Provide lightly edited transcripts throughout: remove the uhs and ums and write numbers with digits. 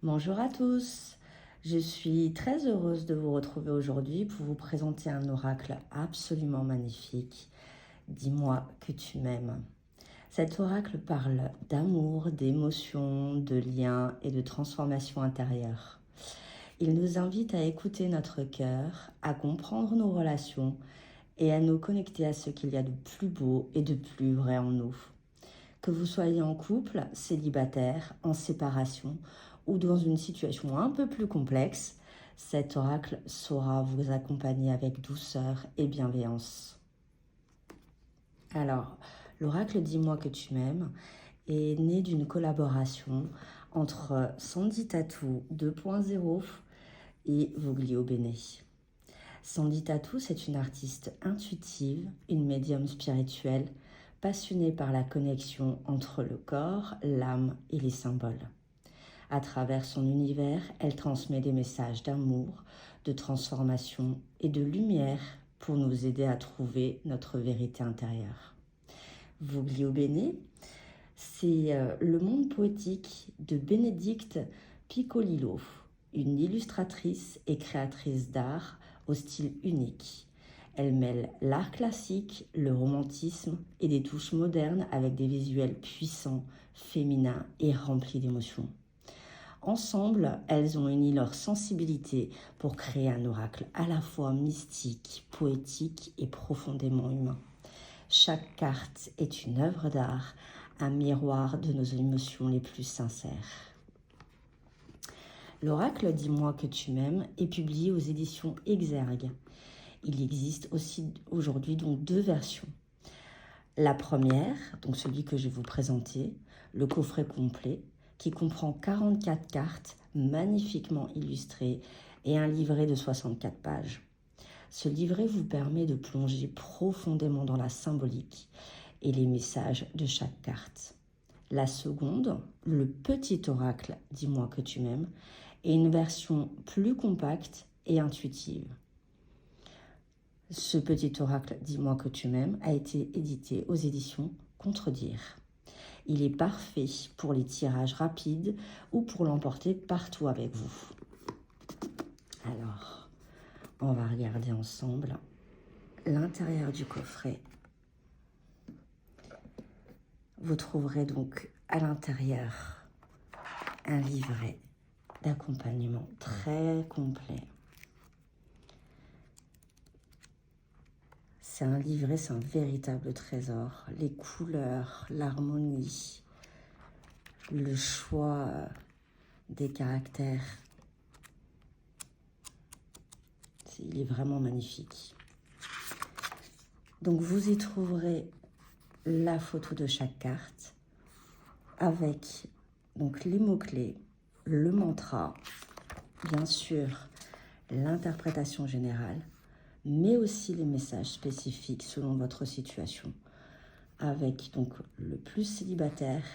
Bonjour à tous, je suis très heureuse de vous retrouver aujourd'hui pour vous présenter un oracle absolument magnifique. Dis-moi que tu m'aimes. Cet oracle parle d'amour, d'émotion, de lien et de transformation intérieure. Il nous invite à écouter notre cœur, à comprendre nos relations et à nous connecter à ce qu'il y a de plus beau et de plus vrai en nous. Que vous soyez en couple, célibataire, en séparation ou dans une situation un peu plus complexe, cet oracle saura vous accompagner avec douceur et bienveillance. Alors, l'oracle Dis-moi que tu m'aimes est né d'une collaboration entre Sandy Tattoo 2.0 et Voglio Bene. Sandy Tattoo, c'est une artiste intuitive, une médium spirituelle, passionnée par la connexion entre le corps, l'âme et les symboles. À travers son univers, elle transmet des messages d'amour, de transformation et de lumière pour nous aider à trouver notre vérité intérieure. Voglio Bene, c'est le monde poétique de Bénédicte Piccolillo, une illustratrice et créatrice d'art au style unique. Elle mêle l'art classique, le romantisme et des touches modernes avec des visuels puissants, féminins et remplis d'émotions. Ensemble, elles ont uni leur sensibilité pour créer un oracle à la fois mystique, poétique et profondément humain. Chaque carte est une œuvre d'art, un miroir de nos émotions les plus sincères. L'oracle Dis-moi que tu m'aimes est publié aux éditions Exergue. Il existe aussi aujourd'hui donc deux versions. La première, donc celui que je vais vous présenter, le coffret complet, qui comprend 44 cartes magnifiquement illustrées et un livret de 64 pages. Ce livret vous permet de plonger profondément dans la symbolique et les messages de chaque carte. La seconde, le petit oracle Dis-moi que tu m'aimes, est une version plus compacte et intuitive. Ce petit oracle Dis-moi que tu m'aimes a été édité aux éditions Contredire. Il est parfait pour les tirages rapides ou pour l'emporter partout avec vous. Alors, on va regarder ensemble l'intérieur du coffret. Vous trouverez donc à l'intérieur un livret d'accompagnement très complet. C'est un livret, c'est un véritable trésor. Les couleurs, l'harmonie, le choix des caractères. Il est vraiment magnifique. Donc vous y trouverez la photo de chaque carte avec donc les mots-clés, le mantra, bien sûr l'interprétation générale, mais aussi les messages spécifiques selon votre situation, avec donc le plus célibataire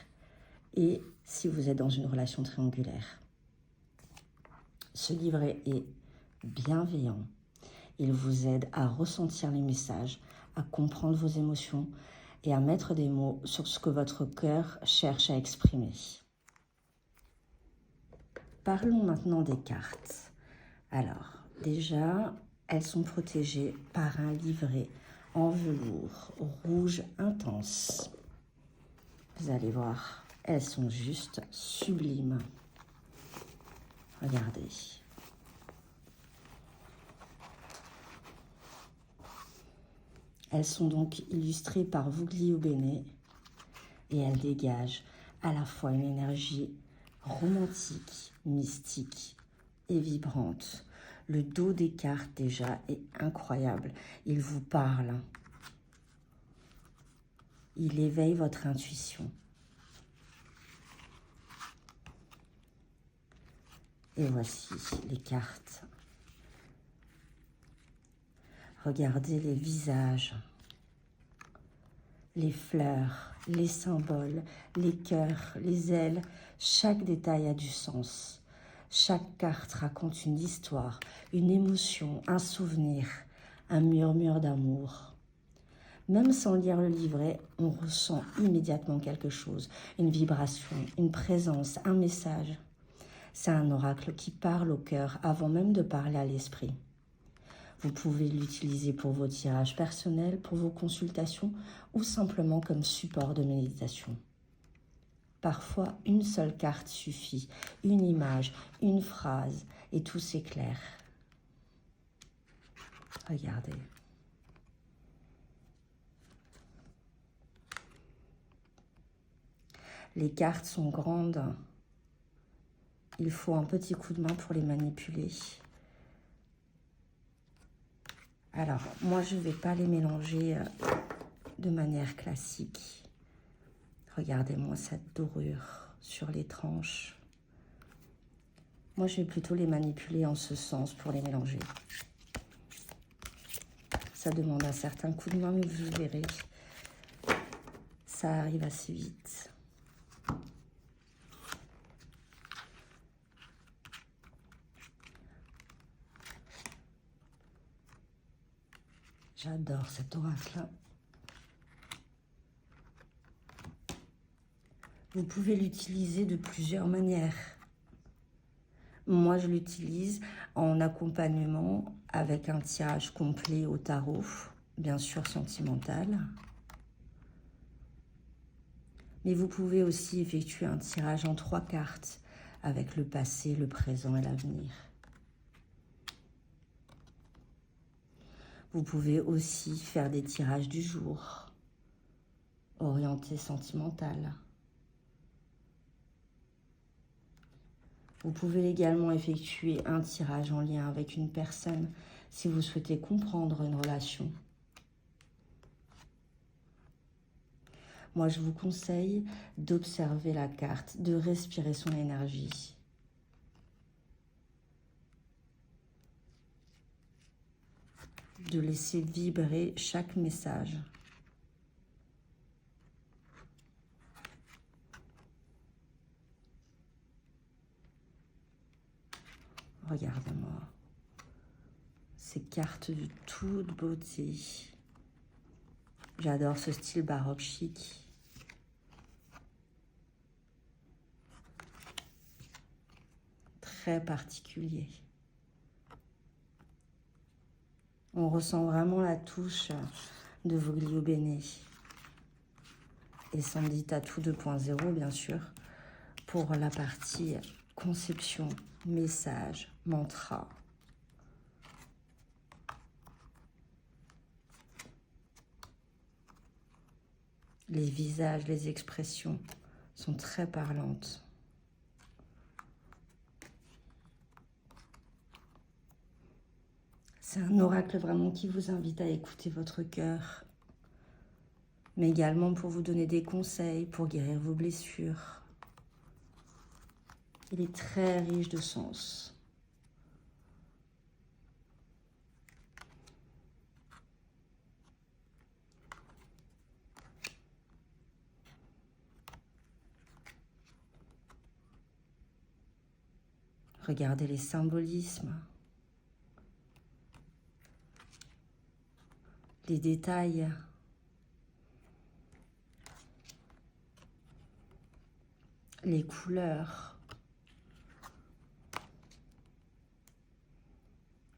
et si vous êtes dans une relation triangulaire. Ce livret est bienveillant. Il vous aide à ressentir les messages, à comprendre vos émotions et à mettre des mots sur ce que votre cœur cherche à exprimer. Parlons maintenant des cartes. Alors, déjà, elles sont protégées par un livret en velours rouge intense. Vous allez voir, elles sont juste sublimes. Regardez. Elles sont donc illustrées par Voglio Bene et elles dégagent à la fois une énergie romantique, mystique et vibrante. Le dos des cartes déjà est incroyable. Il vous parle. Il éveille votre intuition. Et voici les cartes. Regardez les visages, les fleurs, les symboles, les cœurs, les ailes. Chaque détail a du sens. Chaque carte raconte une histoire, une émotion, un souvenir, un murmure d'amour. Même sans lire le livret, on ressent immédiatement quelque chose, une vibration, une présence, un message. C'est un oracle qui parle au cœur avant même de parler à l'esprit. Vous pouvez l'utiliser pour vos tirages personnels, pour vos consultations ou simplement comme support de méditation. Parfois, une seule carte suffit, une image, une phrase et tout s'éclaire. Regardez. Les cartes sont grandes. Il faut un petit coup de main pour les manipuler. Alors, moi, je ne vais pas les mélanger de manière classique. Regardez-moi cette dorure sur les tranches. Moi, je vais plutôt les manipuler en ce sens pour les mélanger. Ça demande un certain coup de main, mais vous verrez, ça arrive assez vite. J'adore cet oracle. Vous pouvez l'utiliser de plusieurs manières. Moi, je l'utilise en accompagnement avec un tirage complet au tarot, bien sûr sentimental. Mais vous pouvez aussi effectuer un tirage en 3 cartes avec le passé, le présent et l'avenir. Vous pouvez aussi faire des tirages du jour, orientés sentimental. Vous pouvez également effectuer un tirage en lien avec une personne si vous souhaitez comprendre une relation. Moi, je vous conseille d'observer la carte, de respirer son énergie. De laisser vibrer chaque message. Regardez-moi. Ces cartes de toute beauté. J'adore ce style baroque chic. Très particulier. On ressent vraiment la touche de Voglio Bene. Et Sandy Tattoo 2.0, bien sûr, pour la partie conception, message, mantra. Les visages, les expressions sont très parlantes. C'est un oracle vraiment qui vous invite à écouter votre cœur, mais également pour vous donner des conseils, pour guérir vos blessures. Il est très riche de sens. Regardez les symbolismes, les détails. Les couleurs.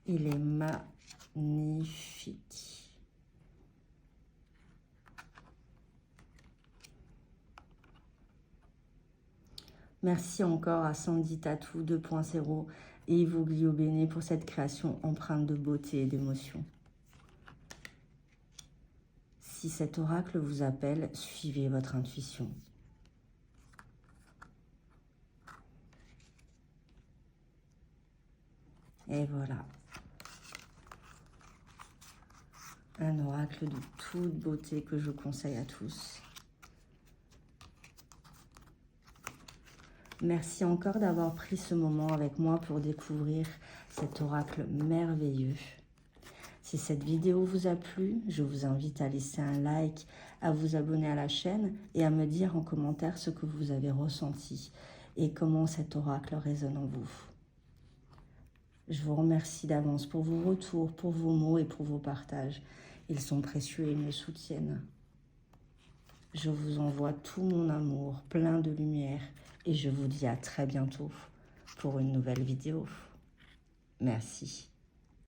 Il est magnifique. Merci encore à Sandy Tattoo 2.0 et Voglio Bene pour cette création empreinte de beauté et d'émotion. Si cet oracle vous appelle, suivez votre intuition. Et voilà. Un oracle de toute beauté que je conseille à tous. Merci encore d'avoir pris ce moment avec moi pour découvrir cet oracle merveilleux. Si cette vidéo vous a plu, je vous invite à laisser un like, à vous abonner à la chaîne et à me dire en commentaire ce que vous avez ressenti et comment cet oracle résonne en vous. Je vous remercie d'avance pour vos retours, pour vos mots et pour vos partages. Ils sont précieux et me soutiennent. Je vous envoie tout mon amour, plein de lumière, et je vous dis à très bientôt pour une nouvelle vidéo. Merci.